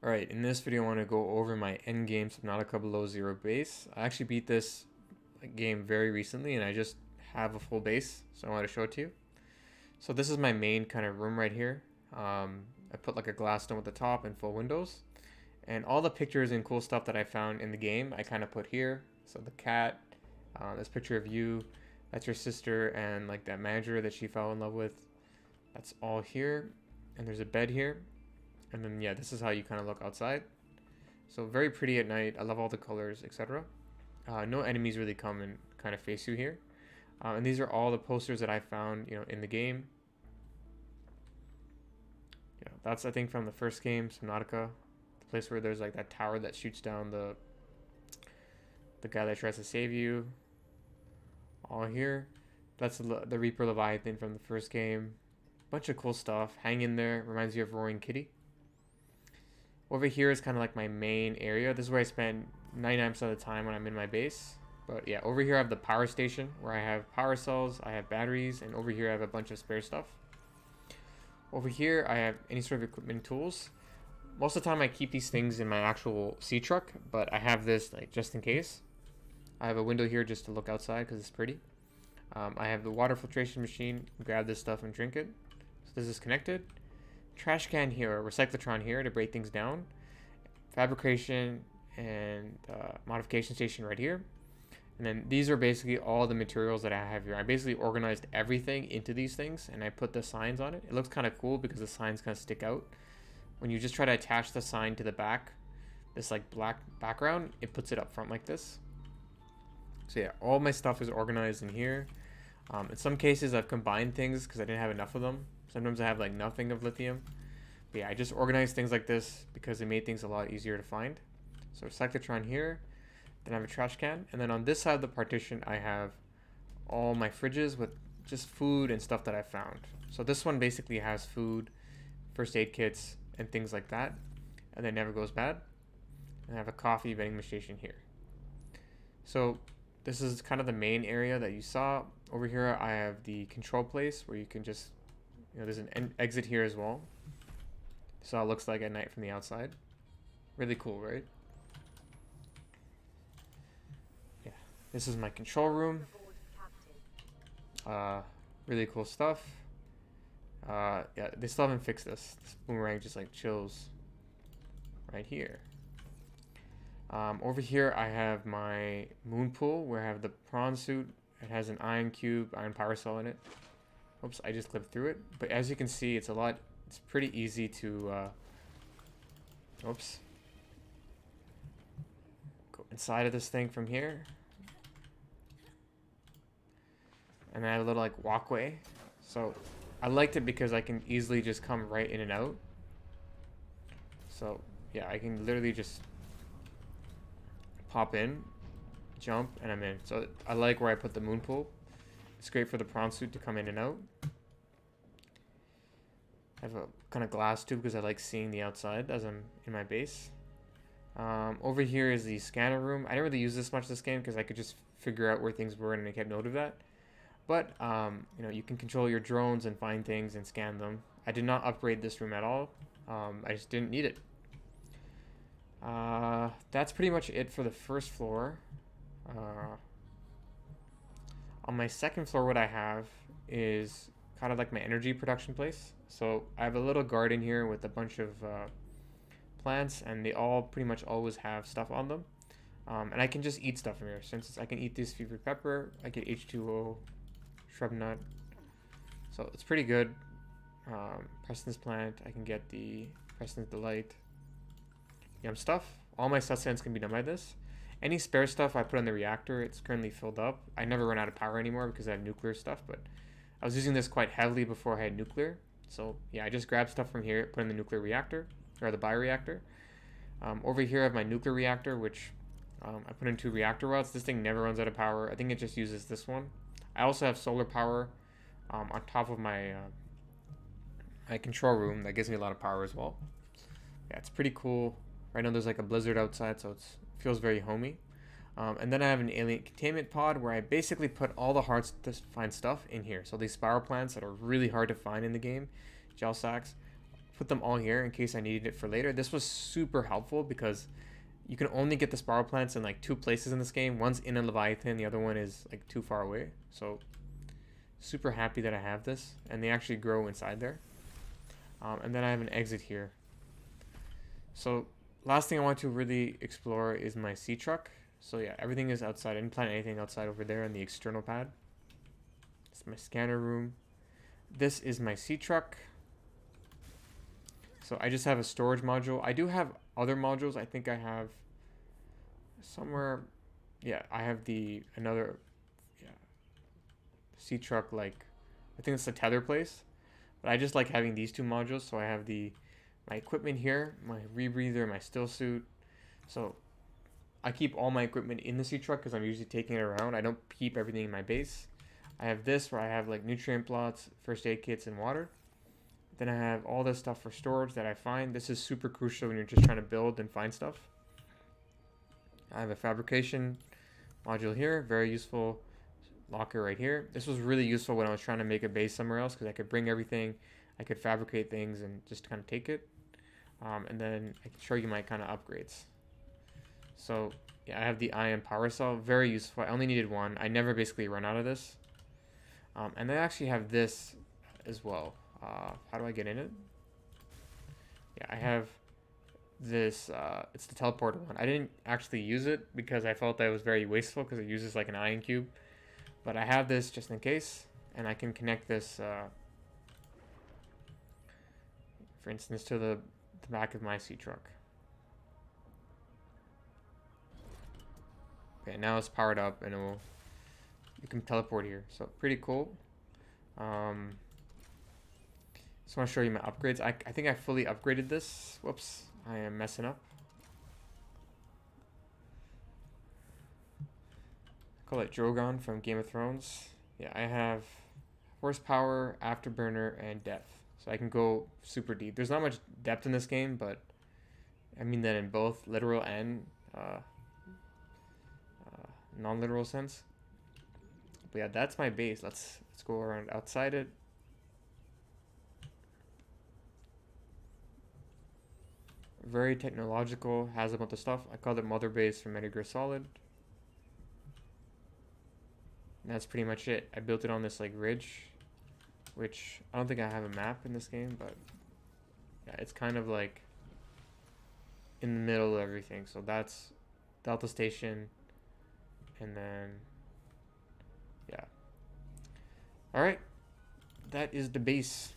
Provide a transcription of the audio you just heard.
Alright, in this video I want to go over my endgame Subnautica below zero base. I actually beat this game very recently and I just have a full base, so I want to show it to you. So this is my main kind of room right here. I put like a glass dome at the top and full windows. And all the pictures and cool stuff that I found in the game, I kind of put here. So the cat, this picture of you, that's your sister, and like that manager that she fell in love with. That's all here. And there's a bed here. And then yeah, this is how you kind of look outside. So very pretty at night. I love all the colors, etc. No enemies really come and kind of face you here. And these are all the posters that I found, in the game. Yeah, that's I think from the first game, Subnautica, the place where there's like that tower that shoots down the guy that tries to save you. All here. That's the Reaper Leviathan from the first game. Bunch of cool stuff. Hang in there. Reminds you of Roaring Kitty. Over here is kind of like my main area. This is where I spend 99% of the time when I'm in my base. But yeah, over here I have the power station where I have power cells, I have batteries, and over here I have a bunch of spare stuff. Over here I have any sort of equipment tools. Most of the time I keep these things in my actual sea truck, but I have this like just in case. I have a window here just to look outside because it's pretty. I have the water filtration machine. Grab this stuff and drink it. So this is connected. Trash can here, or recyclotron here to break things down. Fabrication and modification station right here. And then these are basically all the materials that I have here. I basically organized everything into these things and I put the signs on it. It looks kind of cool because the signs kind of stick out. When you just try to attach the sign to the back, this like black background, it puts it up front like this. So yeah, all my stuff is organized in here. In some cases I've combined things because I didn't have enough of them. Sometimes I have like nothing of lithium. But yeah, I just organized things like this because it made things a lot easier to find. So cyclotron here, then I have a trash can, and then on this side of the partition I have all my fridges with just food and stuff that I found. So this one basically has food, first aid kits, and things like that, and then never goes bad. And I have a coffee vending station here. So this is kind of the main area that you saw. Over here I have the control place where you can just, there's an exit here as well. This is how it looks like at night from the outside. Really cool, right? Yeah, this is my control room. Really cool stuff. Yeah, they still haven't fixed this. This boomerang just like chills right here. Over here I have my moon pool where I have the prawn suit. It has an iron cube, iron power cell in it. Oops, I just clipped through it. But as you can see, it's pretty easy to, oops. Go inside of this thing from here. And I have a little like walkway. So I liked it because I can easily just come right in and out. So yeah, I can literally just pop in, jump, and I'm in. So I like where I put the moon pool. It's great for the prawn suit to come in and out. I have a kind of glass tube because I like seeing the outside as I'm in my base. Over here is the scanner room. I didn't really use this much this game because I could just figure out where things were and I kept note of that. But you can control your drones and find things and scan them. I did not upgrade this room at all. I just didn't need it. That's pretty much it for the first floor. On my second floor, what I have is kind of like my energy production place. So I have a little garden here with a bunch of plants, and they all pretty much always have stuff on them. And I can just eat stuff from here. Since I can eat this fevered pepper, I get H2O, shrub nut. So it's pretty good. Preston's plant, I can get the Preston's Delight. Yum stuff. All my sustenance can be done by this. Any spare stuff I put in the reactor, it's currently filled up. I never run out of power anymore because I have nuclear stuff, but I was using this quite heavily before I had nuclear. So yeah, I just grab stuff from here, put in the nuclear reactor, or the bioreactor. Over here I have my nuclear reactor, which I put in 2 reactor rods. This thing never runs out of power. I think it just uses this one. I also have solar power on top of my my control room that gives me a lot of power as well. Yeah, it's pretty cool. Right now there's like a blizzard outside, so it feels very homey. And then I have an alien containment pod where I basically put all the hard to find stuff in here. So these spiral plants that are really hard to find in the game, gel sacks, put them all here in case I needed it for later. This was super helpful because you can only get the spiral plants in like 2 places in this game. One's in a Leviathan, the other one is like too far away. So super happy that I have this, and they actually grow inside there. And then I have an exit here. So last thing I want to really explore is my sea truck. So yeah, everything is outside. I didn't plan anything outside over there in the external pad. It's my scanner room. This is my sea truck. So I just have a storage module. I do have other modules. I think I have somewhere. Yeah, I have another sea truck, like I think it's the tether place. But I just like having these 2 modules. So I have my equipment here, my rebreather, my still suit. So I keep all my equipment in the sea truck because I'm usually taking it around. I don't keep everything in my base. I have this where I have like nutrient plots, first aid kits, and water. Then I have all this stuff for storage that I find. This is super crucial when you're just trying to build and find stuff. I have a fabrication module here, very useful locker right here. This was really useful when I was trying to make a base somewhere else because I could bring everything, I could fabricate things and just kind of take it. And then I can show you my kind of upgrades. So yeah, I have the ion power cell, very useful. I only needed 1. I never basically run out of this. And I actually have this as well. How do I get in it? Yeah, I have this, it's the teleporter one. I didn't actually use it because I felt that it was very wasteful because it uses like an ion cube. But I have this just in case, and I can connect this, for instance, to the back of my sea truck. Okay, now it's powered up and you can teleport here. So pretty cool. Just want to show you my upgrades. I think I fully upgraded this. Whoops, I am messing up. Call it Drogon from Game of Thrones. Yeah, I have horsepower, afterburner, and depth. So I can go super deep. There's not much depth in this game, but I mean that in both literal and non-literal sense. But yeah, that's my base. Let's go around outside it. Very technological, has a bunch of stuff. I called it Mother Base from Metal Gear Solid. And that's pretty much it. I built it on this like ridge, which I don't think I have a map in this game, but yeah, it's kind of like in the middle of everything. So that's Delta Station, and then yeah. All right, that is the base.